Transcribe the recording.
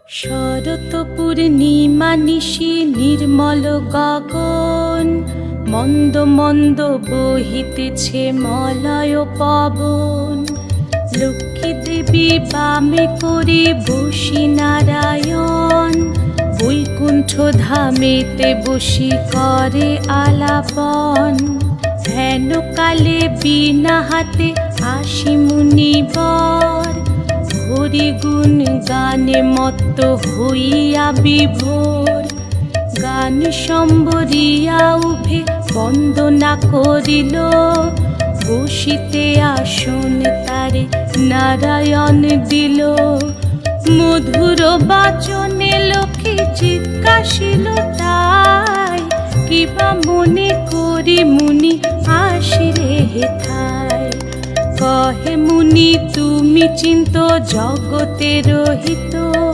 শরৎ পূর্ণিমা নিশি নির্মল গগন, মন্দ মন্দ বহিতেছে মলয় পবন। লক্ষ্মী দেবী বামে করে বসি নারায়ণ, বৈকুণ্ঠ ধামেতে বসি করে আলাপন। হেন কালে বিনা হাতে আসি মুনিবর, হরি গুণ গানে মত্ত হইয়া বিভোর। গান সম্বরিয়া উভে বন্দনা করিল, বসিতে আসন তারে নারায়ণ দিল। মধুর বাচনে লোকে জিজ্ঞাসিল তাই, কিবা মনে করি মুনি আসিরে হেথায়। কহে মুনি তুমি চিন্ত জগতের হিত,